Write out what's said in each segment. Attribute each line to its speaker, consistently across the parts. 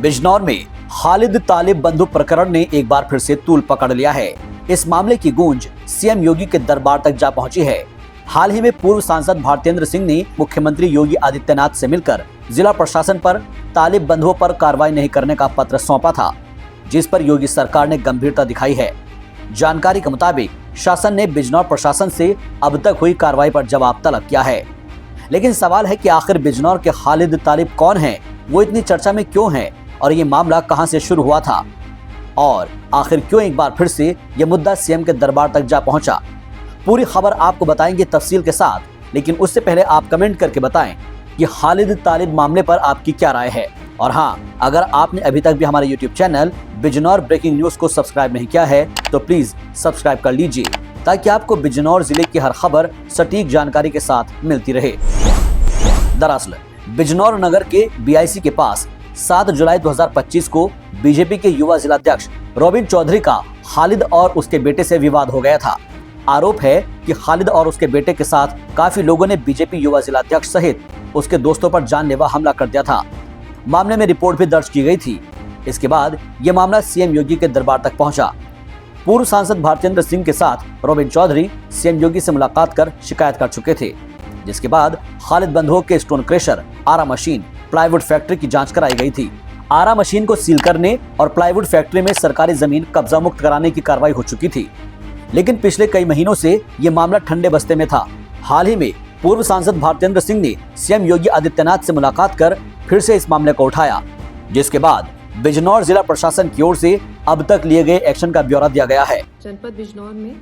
Speaker 1: बिजनौर में खालिद तालिब बंधु प्रकरण ने एक बार फिर से तूल पकड़ लिया है। इस मामले की गूंज सीएम योगी के दरबार तक जा पहुंची है। हाल ही में पूर्व सांसद भारतेंद्र सिंह ने मुख्यमंत्री योगी आदित्यनाथ से मिलकर जिला प्रशासन पर तालिब बंधुओं पर कार्रवाई नहीं करने का पत्र सौंपा था, जिस पर योगी सरकार ने गंभीरता दिखाई है। जानकारी के मुताबिक शासन ने बिजनौर प्रशासन से अब तक हुई कार्रवाई पर जवाब तलब किया है। लेकिन सवाल है कि आखिर बिजनौर के खालिद तालिब कौन हैं? वो इतनी चर्चा में क्यों हैं? और ये मामला कहां से शुरू हुआ था? और आखिर क्यों एक बार फिर से ये मुद्दा सीएम के दरबार तक जा पहुंचा? पूरी खबर आपको बताएंगे तफसील के साथ, लेकिन उससे पहले आप कमेंट करके बताएं कि खालिद तालिब मामले पर आपकी क्या राय है। और हाँ, अगर आपने अभी तक भी हमारे YouTube channel Bijnor breaking news को सब्सक्राइब नहीं किया है तो प्लीज सब्सक्राइब कर लीजिए, ताकि आपको बिजनौर जिले की हर खबर सटीक जानकारी के साथ मिलती रहे। दरअसल बिजनौर नगर के BIC के पास 7 जुलाई 2025 को बीजेपी के युवा जिलाध्यक्ष रोबिन चौधरी का खालिद और उसके बेटे से विवाद हो गया था। आरोप है कि खालिद और उसके बेटे के साथ काफी लोगों ने बीजेपी युवा जिलाध्यक्ष सहित उसके दोस्तों पर जानलेवा हमला कर दिया था। मामले में रिपोर्ट भी दर्ज की गई थी। इसके बाद यह मामला सीएम योगी के दरबार तक पहुंचा। पूर्व सांसद भारतेंद्र सिंह के साथ रोबिन चौधरी सीएम योगी से मुलाकात कर शिकायत कर चुके थे, जिसके बाद खालिद बंधुओं के स्टोन क्रेशर, आरा मशीन, प्लाईवुड फैक्ट्री की जांच कराई गई थी। आरा मशीन को सील करने और प्लाईवुड फैक्ट्री में सरकारी जमीन कब्जा मुक्त कराने की कार्रवाई हो चुकी थी, लेकिन पिछले कई महीनों से ये मामला ठंडे बस्ते में था। हाल ही में पूर्व सांसद भारतेंद्र सिंह ने सीएम योगी आदित्यनाथ से मुलाकात कर फिर से इस मामले को उठाया, जिसके बाद बिजनौर जिला प्रशासन की ओर से अब तक लिए गए एक्शन का ब्यौरा दिया गया है।
Speaker 2: जनपद बिजनौर में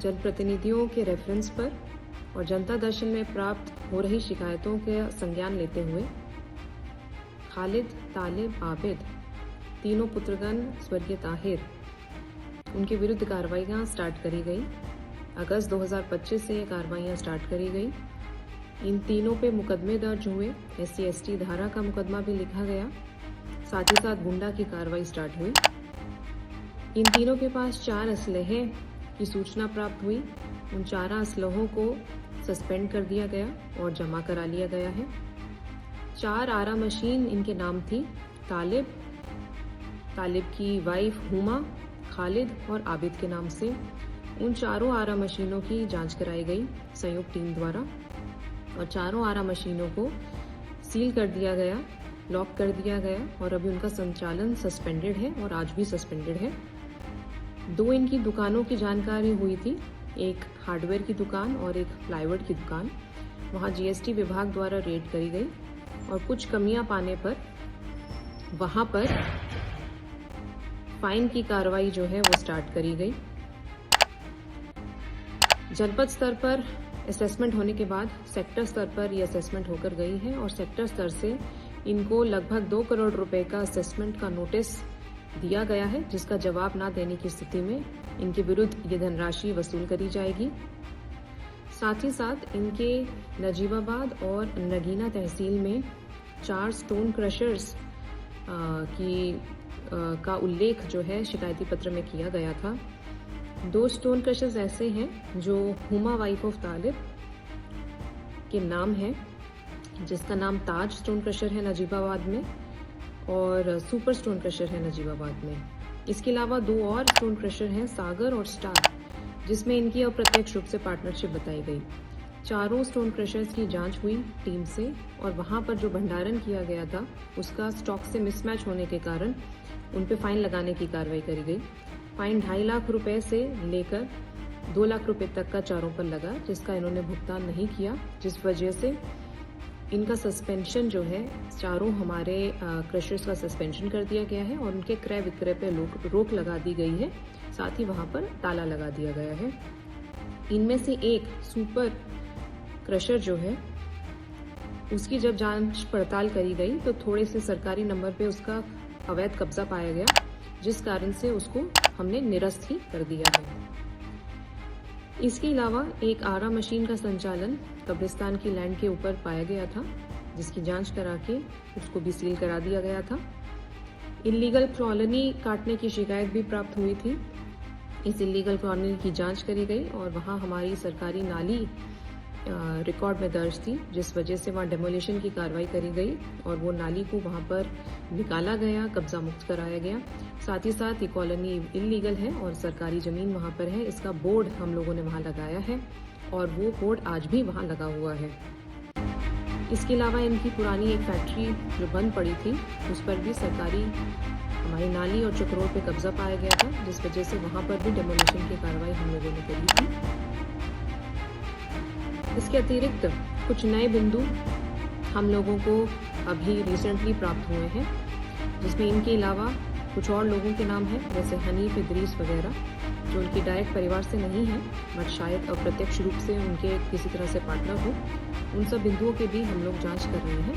Speaker 2: जनप्रतिनिधियों के रेफरेंस पर और जनता दर्शन में प्राप्त हो रही शिकायतों के संज्ञान लेते हुए खालिद, तालिब, आबिद, तीनों पुत्रगण स्वर्गीय ताहिर, उनके विरुद्ध कार्रवाइयाँ स्टार्ट करी गई। अगस्त 2025 से ये कार्रवाइयाँ स्टार्ट करी गई। इन तीनों पे मुकदमे दर्ज हुए। SC/ST धारा का मुकदमा भी लिखा गया। साथ ही साथ गुंडा की कार्रवाई स्टार्ट हुई। इन तीनों के पास 4 असलहे की सूचना प्राप्त हुई। उन 4 असलहों को सस्पेंड कर दिया गया और जमा करा लिया गया है। 4 आरा मशीन इनके नाम थी। तालिब की वाइफ हुमा, खालिद और आबिद के नाम से उन चारों आरा मशीनों की जांच कराई गई संयुक्त टीम द्वारा, और चारों आरा मशीनों को सील कर दिया गया, लॉक कर दिया गया, और अभी उनका संचालन सस्पेंडेड है और आज भी सस्पेंडेड है। 2 इनकी दुकानों की जानकारी हुई थी, एक हार्डवेयर की दुकान और एक प्लाईवुड की दुकान। वहाँ GST विभाग द्वारा रेड करी गई और कुछ कमियां पाने पर वहाँ पर फाइन की कार्रवाई जो है वो स्टार्ट करी गई। जनपद स्तर पर असेसमेंट होने के बाद सेक्टर स्तर पर ये असेसमेंट होकर गई है और सेक्टर स्तर से इनको लगभग 2 करोड़ रुपए का असेसमेंट का नोटिस दिया गया है, जिसका जवाब ना देने की स्थिति में इनके विरुद्ध ये धनराशि वसूल करी जाएगी। साथ ही साथ इनके नजीबाबाद और नगीना तहसील में 4 स्टोन क्रशर्स का उल्लेख जो है शिकायती पत्र में किया गया था। 2 स्टोन क्रशर्स ऐसे हैं जो हुमा वाइफ ऑफ तालिब के नाम है, जिसका नाम ताज स्टोन क्रशर है नजीबाबाद में और सुपर स्टोन क्रशर है नजीबाबाद में। इसके अलावा 2 और स्टोन क्रशर हैं, सागर और स्टार, जिसमें इनकी अप्रत्यक्ष रूप से पार्टनरशिप बताई गई। चारों स्टोन क्रशर्स की जांच हुई टीम से और वहां पर जो भंडारण किया गया था उसका स्टॉक से मिसमैच होने के कारण उन पे फाइन लगाने की कार्रवाई करी गई। फाइन 2.5 लाख रुपए से लेकर 2 लाख रुपए तक का चारों पर लगा, जिसका इन्होंने भुगतान नहीं किया, जिस वजह से इनका सस्पेंशन जो है, चारों हमारे क्रशर्स का सस्पेंशन कर दिया गया है और उनके क्रय विक्रय पे रोक लगा दी गई है। साथ ही वहां पर ताला लगा दिया गया है। इनमें से एक सुपर क्रशर जो है, उसकी जब जांच पड़ताल करी गई तो थोड़े से सरकारी नंबर पे उसका अवैध कब्जा पाया गया, जिस कारण से उसको हमने निरस्त ही कर दिया है। इसके अलावा एक आरा मशीन का संचालन कब्रिस्तान की लैंड के ऊपर पाया गया था, जिसकी जांच करा के उसको भी सील करा दिया गया था। इल्लीगल कॉलोनी काटने की शिकायत भी प्राप्त हुई थी। इस इल्लीगल कॉलोनी की जांच करी गई और वहां हमारी सरकारी नाली रिकॉर्ड में दर्ज थी, जिस वजह से वहाँ डेमोलिशन की कार्रवाई करी गई और वो नाली को वहाँ पर निकाला गया, कब्जा मुक्त कराया गया। साथ ही साथ ये कॉलोनी इलीगल है और सरकारी ज़मीन वहाँ पर है। इसका बोर्ड हम लोगों ने वहाँ लगाया है और वो बोर्ड आज भी वहाँ लगा हुआ है। इसके अलावा इनकी पुरानी एक फैक्ट्री जो बंद पड़ी थी, उस पर भी सरकारी हमारी नाली और चक्रोड़ पे कब्जा पाया गया था, जिस वजह से वहाँ पर भी डेमोलिशन की कार्रवाई हम लोगों ने करी थी। इसके अतिरिक्त कुछ नए बिंदु हम लोगों को अभी रिसेंटली प्राप्त हुए हैं, जिसमें इनके अलावा कुछ और लोगों के नाम हैं, जैसे हनीफ इदरीस वगैरह, जो उनकी डायरेक्ट परिवार से नहीं है बट शायद अप्रत्यक्ष रूप से उनके किसी तरह से पार्टनर हो। उन सब बिंदुओं के भी हम लोग जांच कर रहे हैं।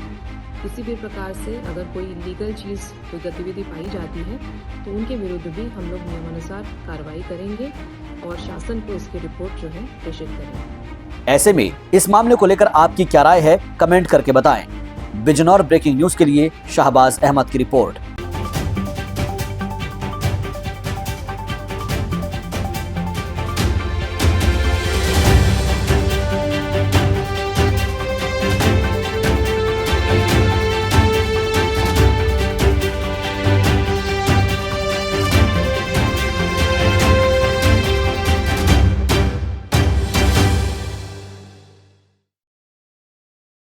Speaker 2: किसी भी प्रकार से अगर कोई लीगल चीज़, कोई गतिविधि पाई जाती है तो उनके विरुद्ध भी हम लोग नियमानुसार कार्रवाई करेंगे और शासन को इसकी रिपोर्ट जो है प्रेषित करेंगे।
Speaker 1: ऐसे में इस मामले को लेकर आपकी क्या राय है, कमेंट करके बताएं। बिजनौर ब्रेकिंग न्यूज के लिए शाहबाज अहमद की रिपोर्ट।